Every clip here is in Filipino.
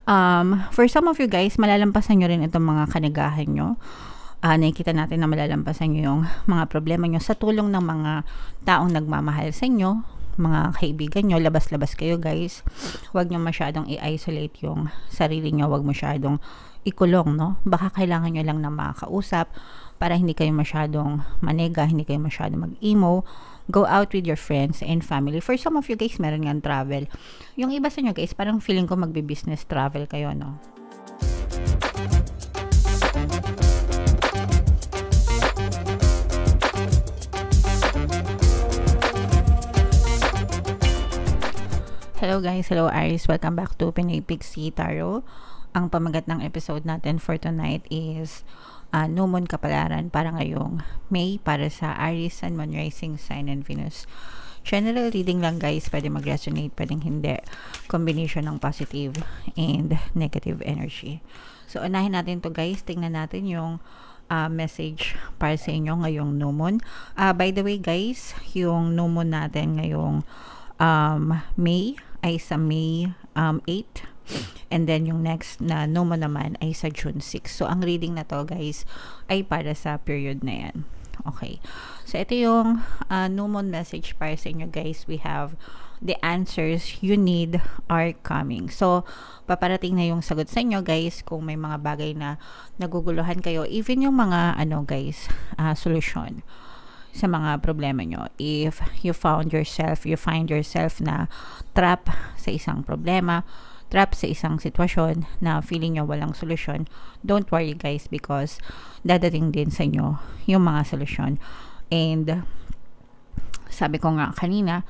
For some of you guys, malalampasan nyo rin itong mga kanagahan nyo. Nakikita natin na malalampasan nyo yung mga problema nyo sa tulong ng mga taong nagmamahal sa inyo, mga kaibigan nyo. Labas-labas kayo guys. Huwag nyo masyadong i-isolate yung sarili nyo. Huwag masyadong ikulong, no? Baka kailangan nyo lang na makakausap para hindi kayo masyadong manega, hindi kayo masyadong mag-emo. Go out with your friends and family. For some of you guys, meron nga travel. Yung iba sa inyo guys, parang feeling ko magbe-business travel kayo, no? Hello guys, hello Aries. Welcome back to Pinoy Pixie Tarot. Ang pamagat ng episode natin for tonight is New Moon Kapalaran para ngayong May para sa Aries, Sun, Moon, Rising, Sign, and Venus. General reading lang guys, pwede mag-resonate, pwedeng hindi. Combination ng positive and negative energy. So unahin natin to guys, tingnan natin yung message para sa inyo ngayong New Moon. By the way guys, yung New Moon natin ngayong May ay sa May 8, and then yung next na New Moon naman ay sa June 6. So ang reading na to guys ay para sa period na yan. Okay, so ito yung New Moon message para sa inyo guys. We have the answers you need are coming. So paparating na yung sagot sa inyo guys kung may mga bagay na naguguluhan kayo, even yung mga guys, solusyon sa mga problema nyo. If you find yourself na trap sa isang problema, trap sa isang sitwasyon na feeling nyo walang solusyon, don't worry guys, because dadating din sa inyo yung mga solusyon. And sabi ko nga kanina,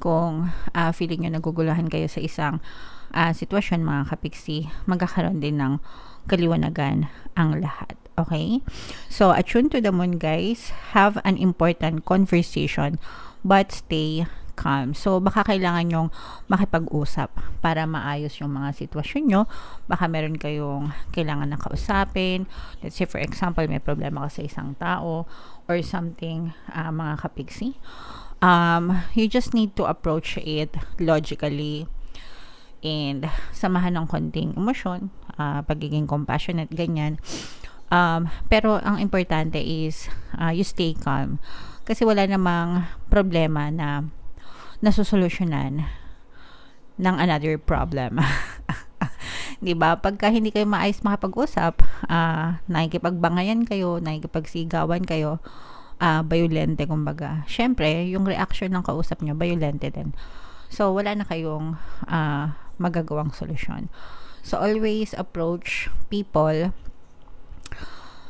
kung feeling nyo naguguluhan kayo sa isang sitwasyon mga kapiksi, magkakaroon din ng kaliwanagan ang lahat. Okay? So, attune to the moon guys. Have an important conversation but stay calm. So, baka kailangan nyong makipag-usap para maayos yung mga sitwasyon nyo. Baka meron kayong kailangan na kausapin. Let's say, for example, may problema ka sa isang tao or something, mga kapiksi. You just need to approach it logically and samahan ng konting emosyon, pagiging compassionate, ganyan. Pero ang importante is you stay calm, kasi wala namang problema na nasusolusyonan ng another problem. 'Di ba? Pagka hindi kayo maayos makapag-usap, nakikipagbangayan kayo, nakikipagsigawan kayo, violente kumbaga. Syempre, yung reaction ng kausap nyo violente din. So wala na kayong magagawang solusyon. So always approach people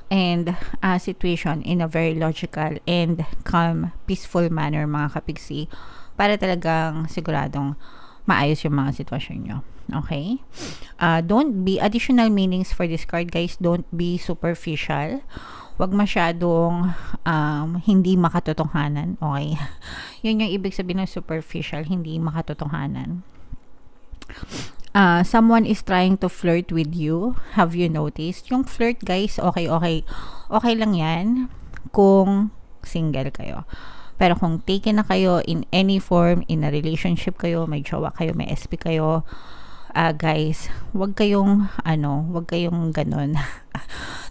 and situation in a very logical and calm, peaceful manner mga kapigsi, para talagang siguradong maayos yung mga sitwasyon nyo. Okay? Don't be additional meanings for this card guys. Don't be superficial. Wag masyadong hindi makatotohanan. Okay? Yun yung ibig sabihin ng superficial, hindi makatotohanan. Someone is trying to flirt with you. Have you noticed? Yung flirt guys, okay lang yan kung single kayo. Pero kung taken na kayo in any form, in a relationship kayo, may jowa kayo, may SP kayo, guys, wag kayong ganun.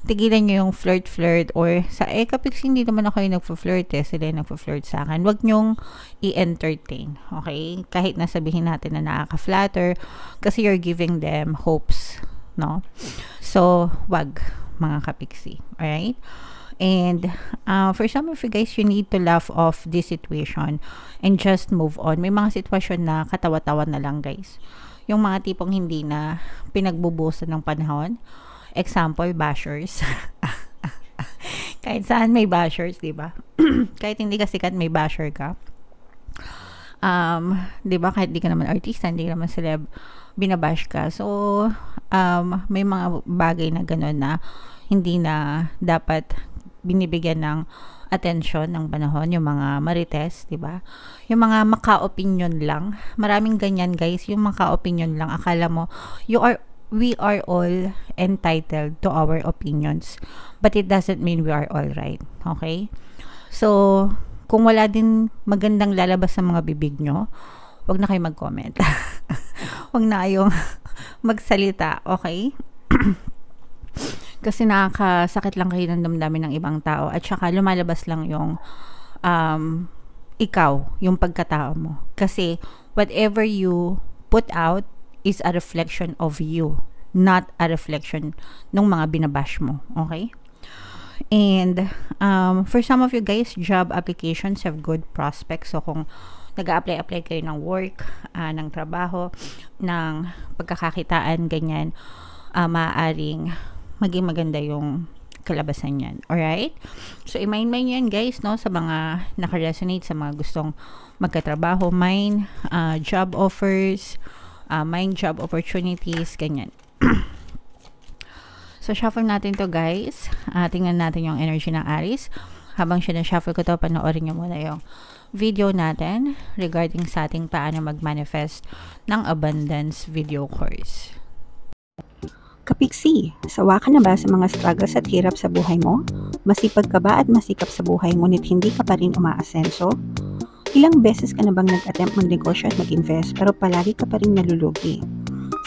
Tigilan nyo yung flirt or sa kapag hindi naman ako yung nagpo-flirt sila yung nagpo-flirt sa akin. Wag nyong i-entertain, okay? Kahit nasabihin natin na nakaka-flatter, kasi you're giving them hopes, no? So, wag mga kapiksi, alright? And for some of you guys, you need to laugh off this situation and just move on. May mga sitwasyon na katawa-tawa na lang guys. Yung mga tipong hindi na pinagbubusan ng panahon. Example, bashers. Kahit saan may bashers, di ba? Kahit hindi ka sikat, may basher ka. Di ba? Kahit di ka naman artista, hindi ka naman celeb, binabash ka. So, may mga bagay na gano'n na hindi na dapat binibigyan ng atensyon ng panahon, yung mga marites, di ba? Yung mga maka-opinion lang. Maraming ganyan, guys. Yung maka-opinion lang. Akala mo, we are all entitled to our opinions, but it doesn't mean we are all right. Okay? So, kung wala din magandang lalabas sa mga bibig nyo, wag na kayo mag-comment. Wag na kayong magsalita, okay? Kasi nakakasakit lang kayo ng damdamin ng ibang tao at saka lumalabas lang yung ikaw, yung pagkatao mo. Kasi whatever you put out is a reflection of you, not a reflection ng mga binabash mo, okay? And for some of you guys, job applications have good prospects. So kung nag-a-apply kayo ng work, ng trabaho, ng pagkakakitaan, ganyan, maaaring maging maganda yung kalabasan yan. Alright? So, i-mind yan guys, no? Sa mga naka-resonate, sa mga gustong magkatrabaho, mind job offers, mind job opportunities, ganyan. So, shuffle natin to guys. Tingnan natin yung energy ng Aries. Habang siya na-shuffle ko to, panoorin nyo muna yung video natin regarding sa ating paano mag-manifest ng abundance video course. Kapiksi, sawa ka na ba sa mga struggles at hirap sa buhay mo? Masipag ka ba at masikap sa buhay ngunit hindi ka pa rin umaasenso? Ilang beses ka na bang nag-attempt mag-negosyo at mag-invest pero palagi ka pa rin nalulugi?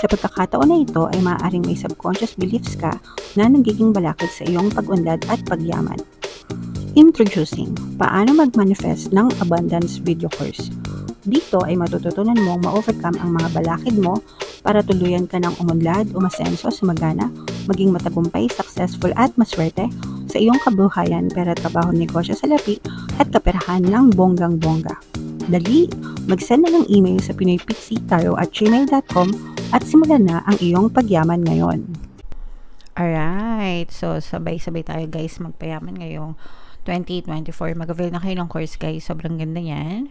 Sa pagkakataon na ito ay maaaring may subconscious beliefs ka na nagiging balakid sa iyong pag-unlad at pagyaman. Introducing, paano mag-manifest ng abundance video course. Dito ay matututunan mong ma-overcome ang mga balakid mo para tuluyan ka ng umunlad, umasenso, sumagana, maging matagumpay, successful at maswerte sa iyong kabuhayan, pera, trabaho, negosyo, salapi at kaperahan ng bonggang-bongga. Dali, mag-send na ng email sa pinoypixietaro@gmail.com at simulan na ang iyong pagyaman ngayon. Alright, so sabay-sabay tayo guys magpayaman ngayong 2024. Mag-avail na kayo ng course guys, sobrang ganda yan.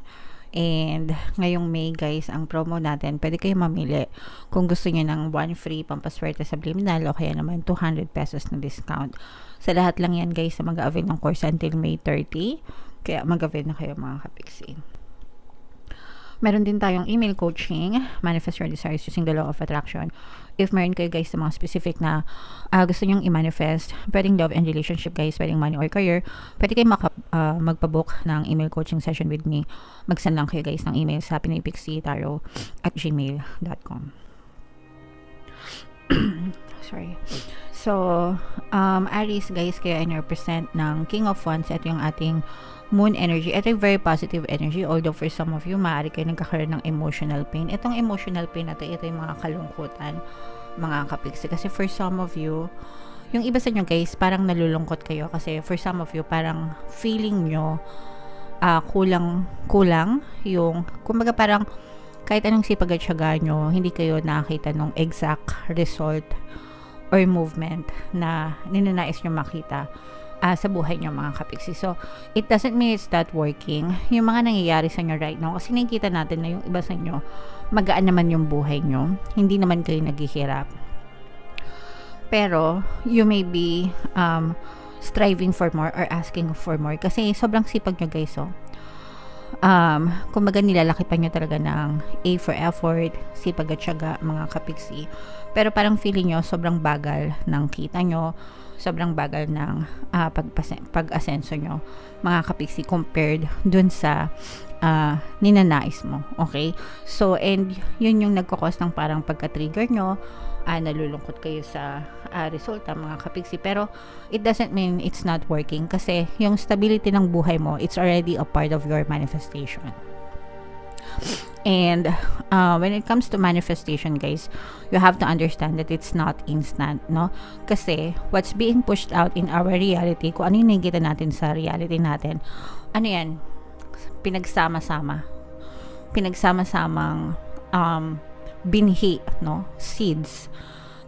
And ngayong May guys, ang promo natin, pwede kayo mamili kung gusto niyo ng 1 free pampaswerte sa Bliminal o kaya naman 200 pesos na discount. Sa lahat lang yan guys na mag-avail ng course until May 30. Kaya mag-avail na kayo mga kapiksi. Meron din tayong email coaching, Manifest Your Desires Using the Law of Attraction. If meron kayo guys sa mga specific na gusto nyong i-manifest, pwedeng love and relationship guys, pwedeng money or career, pwede kayo magpabook ng email coaching session with me. Mag-send lang kayo guys ng email sa pinoypixietaro@gmail.com. Sorry. So, Aries guys, kayo ay represent ng King of Wands. Ito yung ating moon energy. Ito yung very positive energy. Although for some of you, maaari kayo nagkakaroon ng emotional pain. Itong emotional pain na ito yung mga kalungkutan, mga kapiksi. Kasi for some of you, yung iba sa inyo guys, parang nalulungkot kayo. Kasi for some of you, parang feeling nyo kulang yung, kumbaga parang kahit anong sipag at syaga nyo, hindi kayo nakakita ng exact result or movement na ninanais nyo makita sa buhay nyo mga kapiksi. So, it doesn't mean it's not working. Yung mga nangyayari sa inyo right now, kasi nakikita natin na yung iba sa inyo, magaan naman yung buhay nyo. Hindi naman kayo naghihirap. Pero, you may be striving for more or asking for more. Kasi sobrang sipag nyo guys, oh. Kumbaga nilalaki pa nyo talaga ng A for effort, sipag at syaga mga kapiksi. Pero parang feeling nyo sobrang bagal ng kita nyo, sobrang bagal ng pag-asenso nyo mga kapiksi compared dun sa ninanais mo. Okay? So, and yun yung nagkakos ng parang pagka-trigger nyo, nalulungkot kayo sa resulta mga kapiksi. Pero it doesn't mean it's not working kasi yung stability ng buhay mo, it's already a part of your manifestation. And when it comes to manifestation guys, you have to understand that it's not instant, no? Kasi what's being pushed out in our reality, kung ano yung nakikita natin sa reality natin, ano yan? Pinagsama-samang binhi, no? Seeds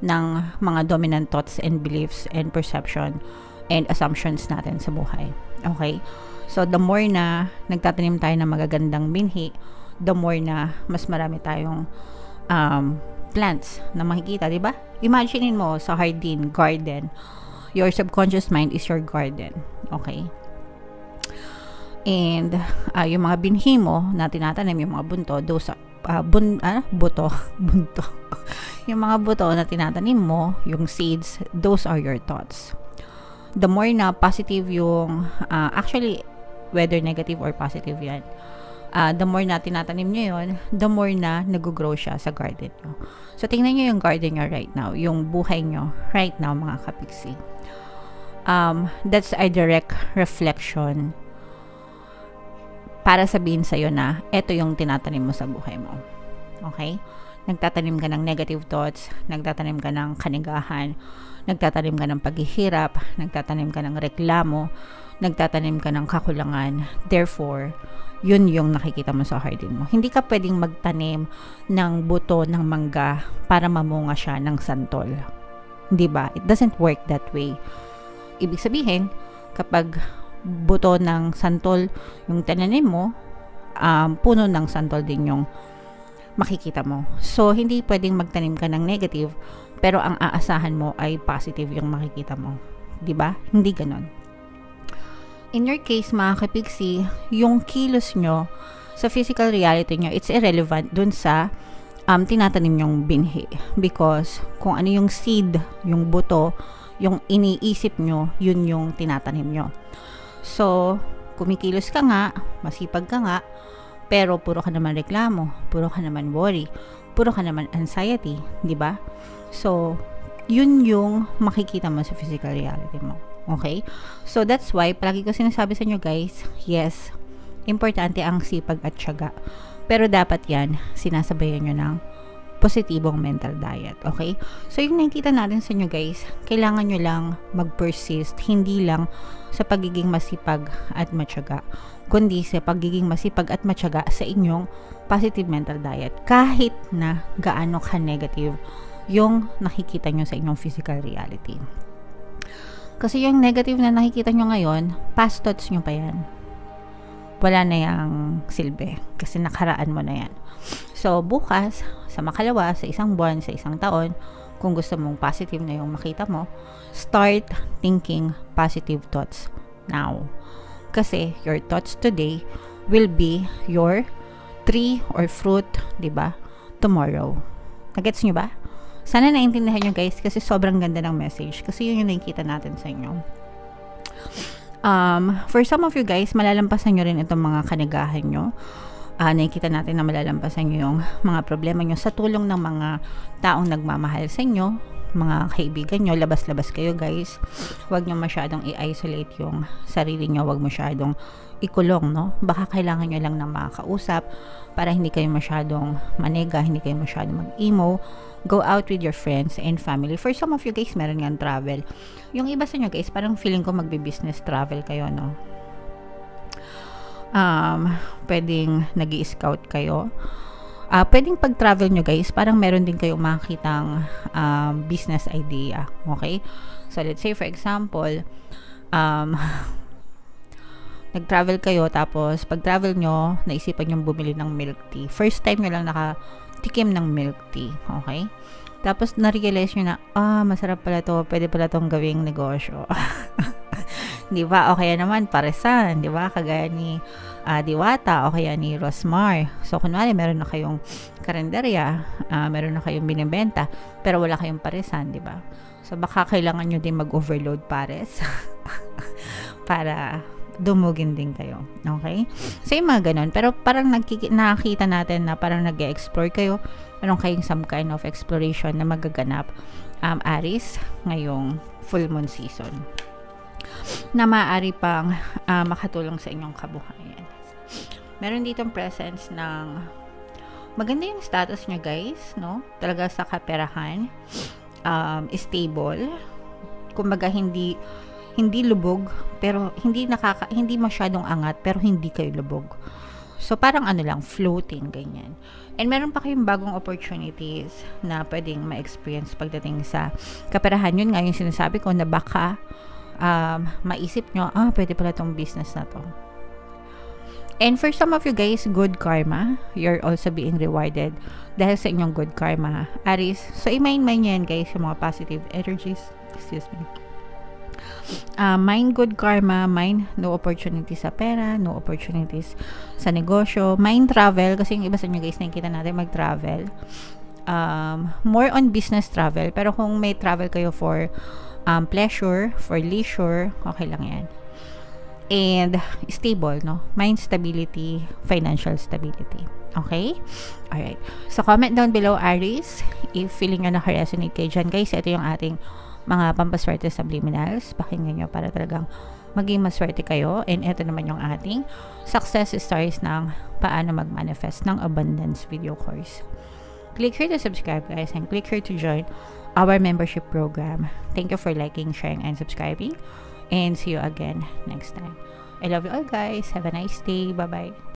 ng mga dominant thoughts and beliefs and perception and assumptions natin sa buhay. Okay? So, the more na nagtatanim tayo ng magagandang binhi, the more na mas marami tayong plants na makikita, di ba? Imaginein mo sa garden. Your subconscious mind is your garden. Okay? And yung mga binhi mo na tinatanim, yung mga bunto, those are bunto. Yung mga buto na tinatanim mo, yung seeds, those are your thoughts. The more na positive yung, actually, whether negative or positive yan, the more na tinatanim nyo yun, the more na nag-grow siya sa garden nyo. So, tingnan nyo yung garden nyo right now, yung buhay nyo right now, mga kapiksi. That's a direct reflection para sabihin sa'yo na eto yung tinatanim mo sa buhay mo. Okay? Nagtatanim ka ng negative thoughts, nagtatanim ka ng kanigahan, nagtatanim ka ng paghihirap, nagtatanim ka ng reklamo, nagtatanim ka ng kakulangan. Therefore, yun yung nakikita mo sa garden mo. Hindi ka pwedeng magtanim ng buto ng mangga para mamunga siya ng santol. Diba? It doesn't work that way. Ibig sabihin, kapag buto ng santol yung tinanim mo, puno ng santol din yung makikita mo. So, hindi pwedeng magtanim ka ng negative, pero ang aasahan mo ay positive yung makikita mo. Diba? Hindi ganon. In your case, mga kapiksi, yung kilos nyo sa physical reality nyo, it's irrelevant dun sa tinatanim nyong binhi. Because kung ano yung seed, yung buto, yung iniisip nyo, yun yung tinatanim nyo. So, kumikilos ka nga, masipag ka nga, pero puro ka naman reklamo, puro ka naman worry, puro ka naman anxiety, di ba? So, yun yung makikita mo sa physical reality mo. Okay? So, that's why, palagi ko sinasabi sa inyo guys, yes, importante ang sipag at tiyaga. Pero dapat yan, sinasabayan nyo ng positibong mental diet. Okay? So, yung nakikita natin sa inyo guys, kailangan nyo lang mag-persist, hindi lang sa pagiging masipag at matyaga, kundi sa pagiging masipag at matyaga sa inyong positive mental diet. Kahit na gaano ka negative yung nakikita nyo sa inyong physical reality. Kasi yung negative na nakikita nyo ngayon, past thoughts nyo pa yan. Wala na yung silbi. Kasi nakaraan mo na yan. So, bukas, sa makalawa, sa isang buwan, sa isang taon, kung gusto mong positive na yung makita mo, start thinking positive thoughts now. Kasi your thoughts today will be your tree or fruit, diba, tomorrow. Nagets nyo ba? Sana naintindihan nyo guys, kasi sobrang ganda ng message. Kasi yun yung nakikita natin sa inyo. For some of you guys, malalampasan nyo rin itong mga kanigahan nyo. Nakikita natin na malalampasan nyo yung mga problema nyo sa tulong ng mga taong nagmamahal sa inyo, mga kaibigan nyo. Labas-labas kayo guys. Huwag nyo masyadong i-isolate yung sarili nyo. Huwag masyadong ikulong, no? Baka kailangan nyo lang ng makakausap para hindi kayo masyadong manega, hindi kayo masyadong mag-emo. Go out with your friends and family. For some of you guys, meron nga travel. Yung iba sa nyo guys, parang feeling ko magbe-business travel kayo, no? Pwedeng nag-i-scout kayo. Pwedeng pag-travel nyo guys, parang meron din kayong makikitang business idea. Okay? So, let's say for example, nag-travel kayo, tapos pag-travel nyo, naisipan nyo bumili ng milk tea. First time nyo lang nakatikim ng milk tea. Okay? Tapos, na-realize nyo na, masarap pala to, pwede pala tong gawing negosyo. Di ba? O kaya naman, paresan, di ba? Kagaya ni Diwata, o kaya ni Rosmar. So, kunwari, meron na kayong karinderya, meron na kayong binibenta, pero wala kayong paresan, di ba? So, baka kailangan nyo din mag-overload pares para dumugin din kayo. Okay? So, yung mga ganun. Pero parang nakikita natin na parang nag-explore kayo. Meron kayong some kind of exploration na magaganap, Aries, ngayong full moon season, na maaari pang makatulong sa inyong kabuhayan. Meron ditong presence ng maganda yung status nyo guys, no? Talaga sa kaperahan, stable. Kumbaga hindi lubog, pero hindi masyadong angat, pero hindi kayo lubog. So parang ano lang, floating, ganyan. And meron pa kayong bagong opportunities na pwedeng ma-experience pagdating sa kaperahan. Yun nga yung sinasabi ko na baka maisip nyo, pwede pala tong business na to. And for some of you guys, good karma, you're also being rewarded dahil sa inyong good karma, Aries. So, i-mind yan guys, yung mga positive energies. Excuse me. Mind good karma, mind no opportunities sa pera, no opportunities sa negosyo, mind travel, kasi yung iba sa inyo guys, nakikita natin mag-travel. More on business travel, pero kung may travel kayo for pleasure, for leisure, okay lang yan. and stable, no? Mind stability, financial stability. Okay? Alright. So, comment down below, Aries, if feeling nyo naka-resonate kayo dyan. Guys, ito yung ating mga pampaswerte subliminals. Pakinggan nyo para talagang maging maswerte kayo. And ito naman yung ating success stories ng paano mag-manifest ng abundance video course. Click here to subscribe, guys, and click here to join our membership program. Thank you for liking, sharing, and subscribing. And see you again next time. I love you all, guys. Have a nice day. Bye-bye.